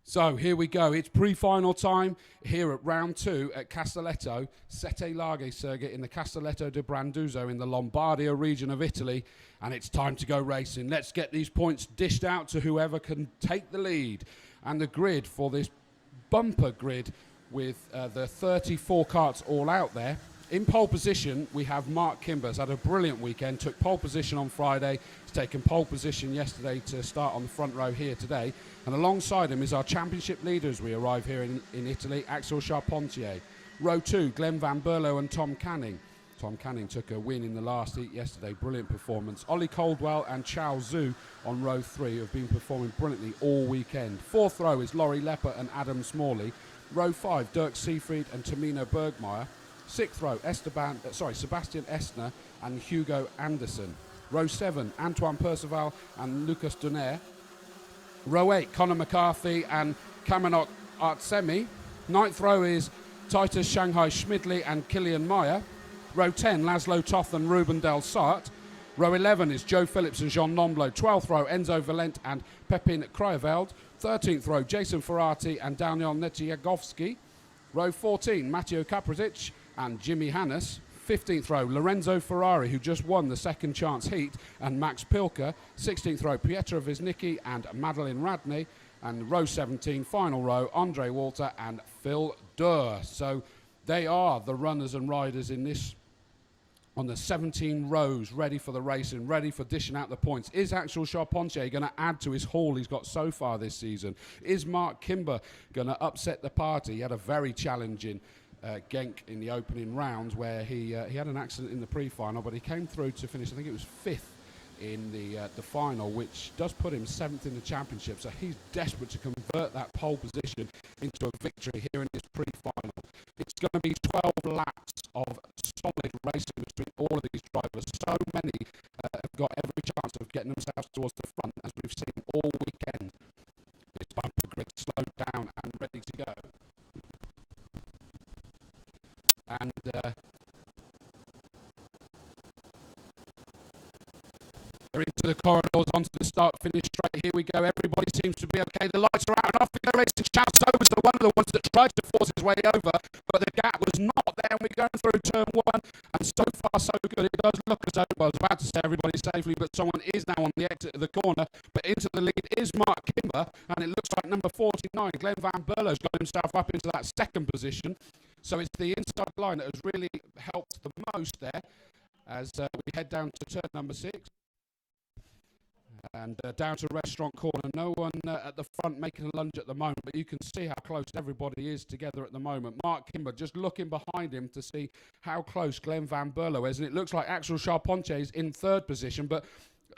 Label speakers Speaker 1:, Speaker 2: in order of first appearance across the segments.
Speaker 1: So here we go. It's pre-final time here at round 2 at Castelletto, Sette Laghe circuit in the Castelletto di Branduzzo in the Lombardia region of Italy. And it's time to go racing. Let's get these points dished out to whoever can take the lead. And the grid for this bumper grid with the 34 carts all out there. In pole position, we have Mark Kimber. He's had a brilliant weekend, took pole position on Friday. He's taken pole position yesterday to start on the front row here today. And alongside him is our championship leader as we arrive here in Italy, Axel Charpentier. Row 2, Glenn Van Berlo and Tom Canning. Tom Canning took a win in the last heat yesterday, brilliant performance. Ollie Coldwell and Chow Zhu on row 3 have been performing brilliantly all weekend. Fourth row is Laurie Lepper and Adam Smalley. Row 5, Dirk Seefried and Tamino Bergmeyer. Sixth row, Sebastian Estner and Hugo Anderson. Row 7, Antoine Percival and Lucas Donaire. Row 8, Conor McCarthy and Kamanok Artsemi. Ninth row is Titus Shanghai Schmidley and Killian Meyer. Row 10, Laszlo Toth and Ruben Del Sart. Row 11 is Joe Phillips and Jean Nomblo. 12th row, Enzo Valent and Pepin Krajeveld. 13th row, Jasin Ferati and Daniel Netiagovsky. Row 14, Matteo Kaprasic and Jimmy Hannes. 15th row, Lorenzo Ferrari, who just won the second chance heat, and Max Pilker. 16th row, Pietro Wisnicki and Madeline Radney. And row 17, final row, Andre Walter and Phil Durr. So they are the runners and riders in this, on the 17 rows, ready for the racing, ready for dishing out the points. Is Axel Charpentier going to add to his haul he's got so far this season? Is Mark Kimber going to upset the party? He had a very challenging Genk in the opening rounds where he had an accident in the pre-final, but he came through to finish, I think it was 5th in the final, which does put him 7th in the championship. So he's desperate to convert that pole position into a victory here in this pre-final. It's going to be 12 laps of solid racing between all of these drivers. So many have got every chance of getting themselves towards the front, as we've seen all weekend. This bumper grid slowed down and ready to go. And they're into the corridors, onto the start-finish straight. Here we go. Everybody seems to be okay. The lights are out and off we go. Racing. Chauceau was one of the ones that tried to force his way over, but the gap was not there. And we're going through turn 1, and so far so good. It does look as though, well, I was about to say everybody safely, but someone is now on the exit of the corner. But into the lead is Mark Kimber, and it looks like number 49, Glenn Van Berlo's got himself up into that second position. So it's the inside line that has really helped the most there as we head down to turn number 6 and down to restaurant corner. No one at the front making a lunge at the moment, but you can see how close everybody is together at the moment. Mark Kimber just looking behind him to see how close Glenn Van Berlo is, and it looks like Axel Charpentier is in 3rd position, but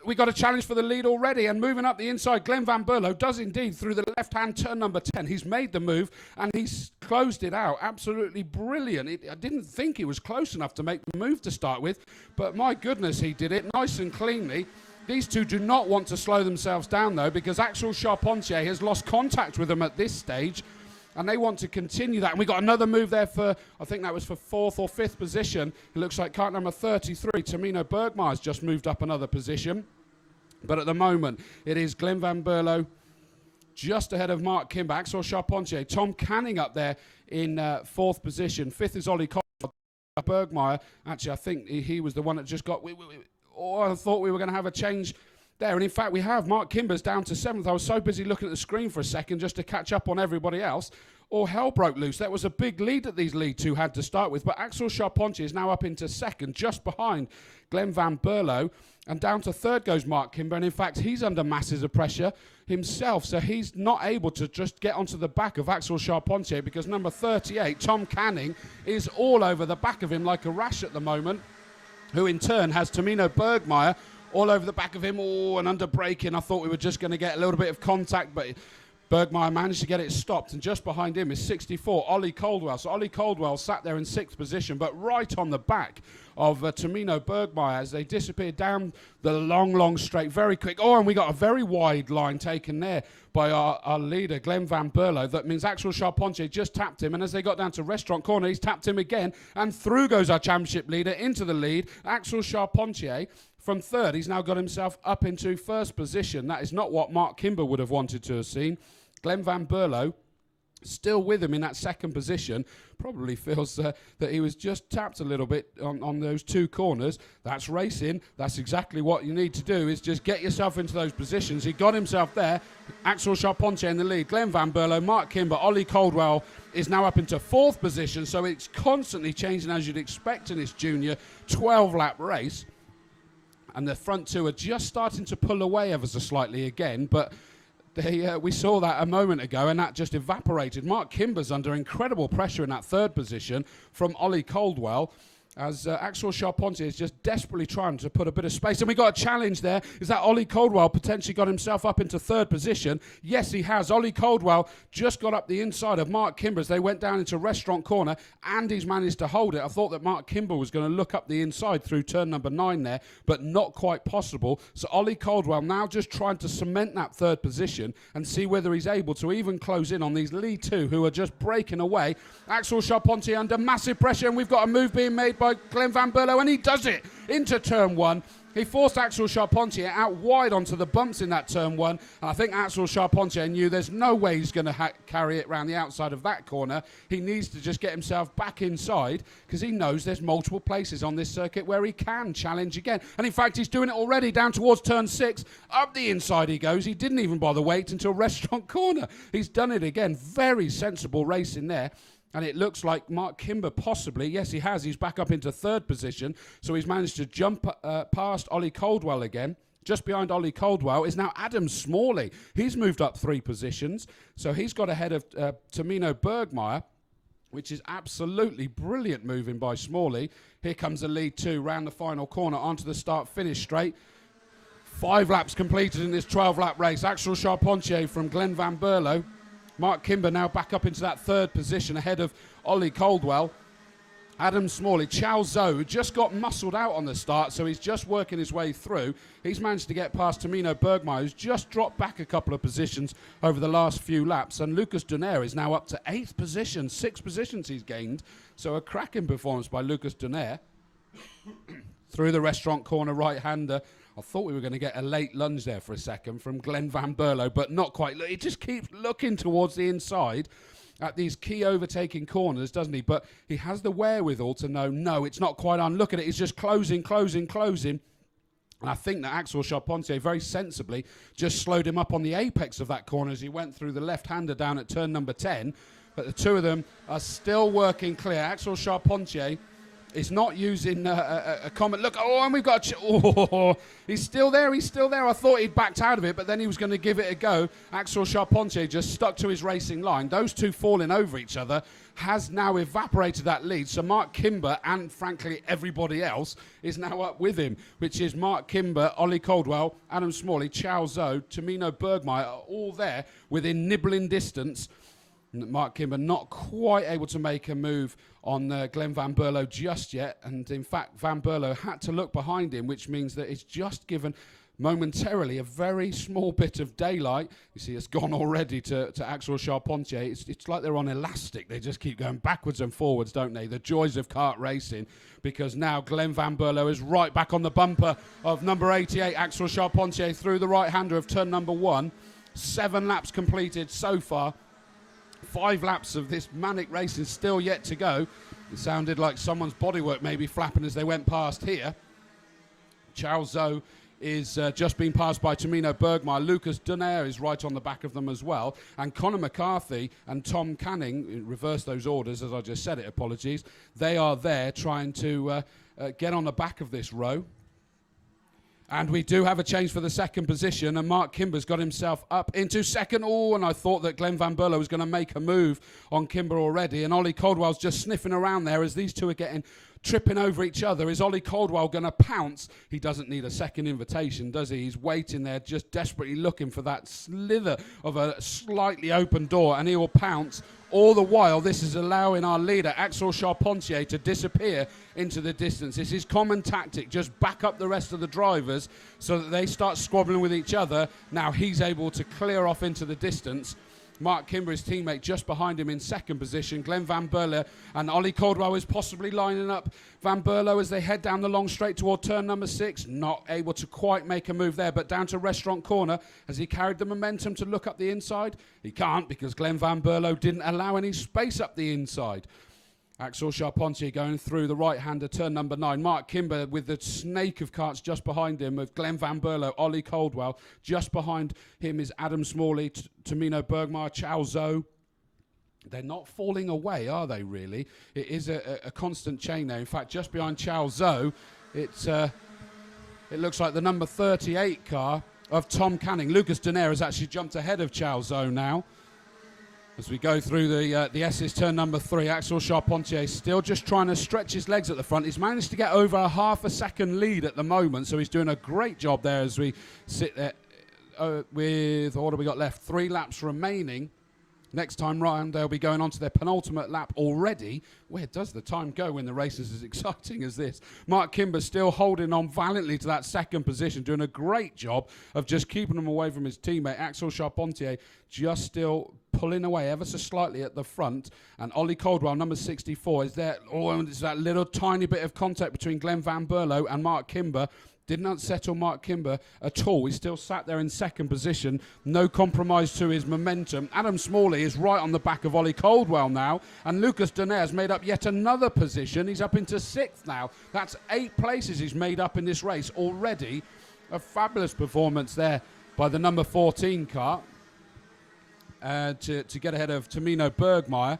Speaker 1: we got a challenge for the lead already, and moving up the inside, Glenn Van Berlo does indeed through the left-hand turn number 10. He's made the move, and he's closed it out. Absolutely brilliant. I didn't think he was close enough to make the move to start with, but my goodness, he did it nice and cleanly. These two do not want to slow themselves down, though, because Axel Charpentier has lost contact with them at this stage, and they want to continue that. And we got another move there for, I think that was for 4th or 5th position. It looks like cart number 33, Tamino Bergmeyer's just moved up another position. But at the moment, it is Glenn Van Berlo just ahead of Mark Kimber, Axel Charpentier, Tom Canning up there in 4th position. 5th is Ollie Coldwell, Bergmeyer. Actually, I think he was the one that just got... I thought we were going to have a change there. And in fact, we have. Mark Kimber's down to 7th. I was so busy looking at the screen for a second just to catch up on everybody else. All hell broke loose. That was a big lead that these lead two had to start with. But Axel Charpentier is now up into 2nd, just behind Glenn Van Berlo. And down to 3rd goes Mark Kimber. And in fact, he's under masses of pressure himself. So he's not able to just get onto the back of Axel Charpentier because number 38, Tom Canning, is all over the back of him like a rash at the moment, who in turn has Tamino Bergmeyer all over the back of him. And under braking, I thought we were just going to get a little bit of contact, but Bergmeyer managed to get it stopped. And just behind him is 64, Ollie Coldwell. So Ollie Coldwell sat there in 6th position, but right on the back of Tamino Bergmeyer as they disappeared down the long straight, very quick. And we got a very wide line taken there by our leader, Glenn Van Berlo. That means Axel Charpentier just tapped him, and as they got down to restaurant corner, he's tapped him again, and through goes our championship leader into the lead, Axel Charpentier. From 3rd, he's now got himself up into 1st position. That is not what Mark Kimber would have wanted to have seen. Glenn Van Berlo still with him in that second position, probably feels that he was just tapped a little bit on those two corners. That's racing. That's exactly what you need to do, is just get yourself into those positions. He got himself there. Axel Charpentier in the lead. Glenn Van Berlo, Mark Kimber, Ollie Caldwell is now up into fourth position, so it's constantly changing as you'd expect in this junior 12-lap race. And the front two are just starting to pull away ever so slightly again, but we saw that a moment ago, and that just evaporated. Mark Kimber's under incredible pressure in that third position from Ollie Caldwell, as Axel Charpentier is just desperately trying to put a bit of space. And we got a challenge there. Is that Ollie Caldwell potentially got himself up into third position? Yes, he has. Ollie Caldwell just got up the inside of Mark Kimber as they went down into Restaurant Corner, and he's managed to hold it. I thought that Mark Kimber was going to look up the inside through turn number 9 there, but not quite possible. So Ollie Caldwell now just trying to cement that third position and see whether he's able to even close in on these lead two who are just breaking away. Axel Charpentier under massive pressure, and we've got a move being made by Glenn Van Berlo, and he does it into turn 1. He forced Axel Charpentier out wide onto the bumps in that turn 1. And I think Axel Charpentier knew there's no way he's going to carry it around the outside of that corner. He needs to just get himself back inside, because he knows there's multiple places on this circuit where he can challenge again. And in fact, he's doing it already down towards turn 6. Up the inside he goes. He didn't even bother wait until Restaurant Corner. He's done it again. Very sensible racing there. And it looks like Mark Kimber possibly, yes he has, he's back up into third position, so he's managed to jump past Ollie Caldwell again. Just behind Ollie Caldwell is now Adam Smalley. He's moved up 3 positions, so he's got ahead of Tamino Bergmeyer, which is absolutely brilliant moving by Smalley. Here comes the lead 2 round the final corner onto the start-finish straight. 5 laps completed in this 12-lap race. Axel Charpentier from Glenn Van Berlo. Mark Kimber now back up into that third position ahead of Ollie Caldwell. Adam Smalley, Chow Zhou just got muscled out on the start, so he's just working his way through. He's managed to get past Tamino Bergmeyer, who's just dropped back a couple of positions over the last few laps. And Lucas Donaire is now up to 8th position. 6 positions he's gained. So a cracking performance by Lucas Donaire. Through the Restaurant Corner right-hander. I thought we were going to get a late lunge there for a second from Glenn Van Berlo, but not quite. He just keeps looking towards the inside at these key overtaking corners, doesn't he? But he has the wherewithal to know, no, it's not quite on. Look at it. It's just closing. And I think that Axel Charpentier very sensibly just slowed him up on the apex of that corner as he went through the left-hander down at turn number 10. But the two of them are still working clear. Axel Charpentier is not using a comment. Look, and we've got he's still there. I thought he'd backed out of it, but then he was going to give it a go. Axel Charpentier just stuck to his racing line. Those two falling over each other has now evaporated that lead. So Mark Kimber and, frankly, everybody else is now up with him, which is Mark Kimber, Ollie Caldwell, Adam Smalley, Chow Zhou, Tamino Bergmeyer are all there within nibbling distance. Mark Kimber not quite able to make a move on Glenn Van Berlo just yet, and in fact Van Berlo had to look behind him, which means that it's just given momentarily a very small bit of daylight. You see it's gone already to Axel Charpentier. It's like they're on elastic. They just keep going backwards and forwards, don't they? The joys of kart racing, because now Glenn Van Berlo is right back on the bumper of number 88, Axel Charpentier, through the right-hander of turn number 1. 7 laps completed so far. 5 laps of this manic racing still yet to go. It sounded like someone's bodywork maybe flapping as they went past here. Chow Zhou is just being passed by Tamino Bergmeyer. Lucas Donaire is right on the back of them as well. And Conor McCarthy and Tom Canning, reverse those orders as I just said it, apologies. They are there trying to get on the back of this row. And we do have a change for the second position, and Mark Kimber's got himself up into second. Oh, and I thought that Glenn Van Berlo was going to make a move on Kimber already, and Ollie Caldwell's just sniffing around there as these two are tripping over each other. Is Ollie Caldwell going to pounce? He doesn't need a second invitation, does he? He's waiting there, just desperately looking for that slither of a slightly open door, and he will pounce. All the while, this is allowing our leader, Axel Charpentier, to disappear into the distance. It's his common tactic, just back up the rest of the drivers so that they start squabbling with each other. Now he's able to clear off into the distance. Mark Kimber, his teammate, just behind him in second position. Glenn Van Berlo and Ollie Caldwell is possibly lining up Van Berlo as they head down the long straight toward turn number 6. Not able to quite make a move there, but down to Restaurant Corner. Has he carried the momentum to look up the inside? He can't, because Glenn Van Berlo didn't allow any space up the inside. Axel Charpentier going through the right-hander, turn number 9. Mark Kimber with the snake of carts just behind him with Glenn Van Berlo, Ollie Caldwell. Just behind him is Adam Smalley, Tamino Bergmeyer, Chow Zhou. They're not falling away, are they, really? It is a constant chain there. In fact, just behind Chow Zhou, it looks like the number 38 car of Tom Canning. Lucas Denaire has actually jumped ahead of Chow Zhou now. As we go through the S's turn number 3, Axel Charpentier still just trying to stretch his legs at the front. He's managed to get over a half a second lead at the moment, so he's doing a great job there as we sit there with, what have we got left? 3 laps remaining. Next time round, they'll be going on to their penultimate lap already. Where does the time go when the race is as exciting as this? Mark Kimber still holding on valiantly to that second position, doing a great job of just keeping him away from his teammate. Axel Charpentier just still pulling away ever so slightly at the front. And Ollie Caldwell, number 64, is there. Oh, there's that little tiny bit of contact between Glenn Van Berlo and Mark Kimber. Did not settle Mark Kimber at all. He still sat there in second position. No compromise to his momentum. Adam Smalley is right on the back of Ollie Caldwell now. And Lucas Denaire has made up yet another position. He's up into 6th now. That's 8 places he's made up in this race already. A fabulous performance there by the number 14 car to get ahead of Tamino Bergmeyer.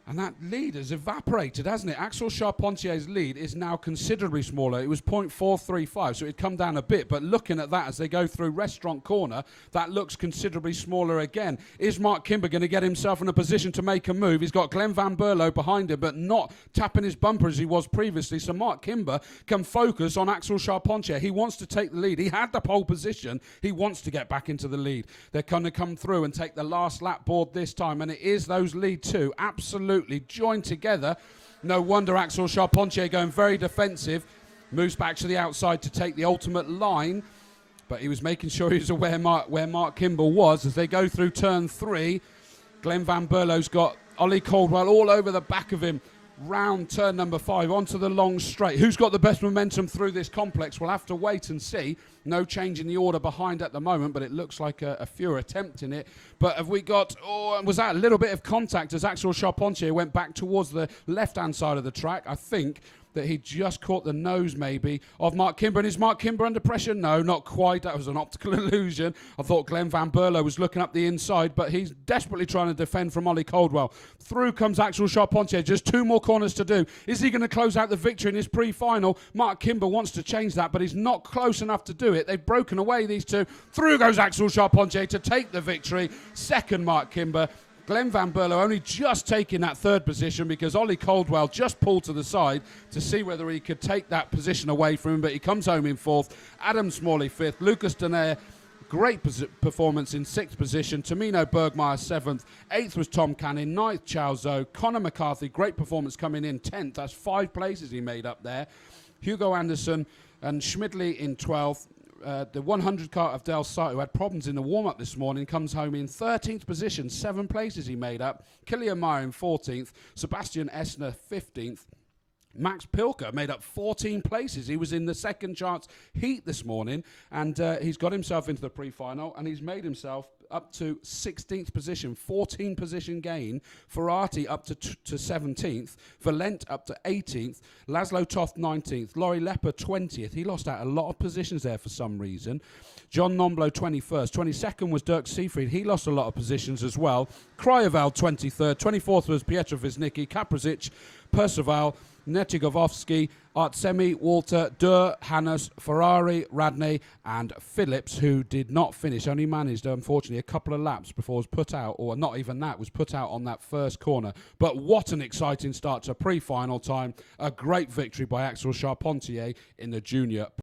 Speaker 1: And that lead has evaporated, hasn't it? Axel Charpentier's lead is now considerably smaller. It was 0.435, so it'd come down a bit. But looking at that as they go through Restaurant Corner, that looks considerably smaller again. Is Mark Kimber going to get himself in a position to make a move? He's got Glenn Van Berlo behind him, but not tapping his bumper as he was previously. So Mark Kimber can focus on Axel Charpentier. He wants to take the lead. He had the pole position. He wants to get back into the lead. They're going to come through and take the last lap board this time, and it is those lead two. Absolutely joined together. No wonder Axel Charpentier going very defensive. Moves back to the outside to take the ultimate line. But he was making sure he was aware where Mark Kimber was as they go through turn 3. Glenn Van Berlo's got Ollie Caldwell all over the back of him. Round turn number 5 onto the long straight. Who's got the best momentum through this complex? We'll have to wait and see. No change in the order behind at the moment, but it looks like a few attempting it. But have we got, was that a little bit of contact as Axel Charpentier went back towards the left-hand side of the track? I think that he just caught the nose, maybe, of Mark Kimber. And is Mark Kimber under pressure? No, not quite. That was an optical illusion. I thought Glenn Van Berlo was looking up the inside, but he's desperately trying to defend from Ollie Caldwell. Through comes Axel Charpentier. Just 2 more corners to do. Is he going to close out the victory in his pre-final? Mark Kimber wants to change that, but he's not close enough to do it. They've broken away, these two. Through goes Axel Charpentier to take the victory. Second, Mark Kimber. Glenn Van Berlo only just taking that 3rd position because Ollie Caldwell just pulled to the side to see whether he could take that position away from him, but he comes home in 4th. Adam Smalley 5th. Lucas Denaire, great performance in 6th position. Tamino Bergmeyer 7th. 8th was Tom Canning. 9th Chow Zhou. Connor McCarthy, great performance coming in 10th. That's 5 places he made up there. Hugo Anderson and Schmidley in 12th. The 100 car of Del Sarto, who had problems in the warm-up this morning, comes home in 13th position. 7 places he made up. Killian Meyer in 14th. Sebastian Essner 15th. Max Pilker made up 14 places. He was in the second chance heat this morning, and he's got himself into the pre-final, and he's made himself up to 16th position, 14 position gain. Ferrati up to 17th, Valent up to 18th, Laszlo Toft 19th, Laurie Lepper 20th. He lost out a lot of positions there for some reason. John Nomblo 21st, 22nd was Dirk Seefried. He lost a lot of positions as well. Kryoval 23rd, 24th was Pietro Wisnicki, Kaprasic, Percival, Netigovsky, Artsemi, Walter, Durr, Hannes, Ferrari, Radney and Phillips, who did not finish, only managed, unfortunately, a couple of laps before was put out, or not even that, was put out on that first corner. But what an exciting start to pre-final time. A great victory by Axel Charpentier in the junior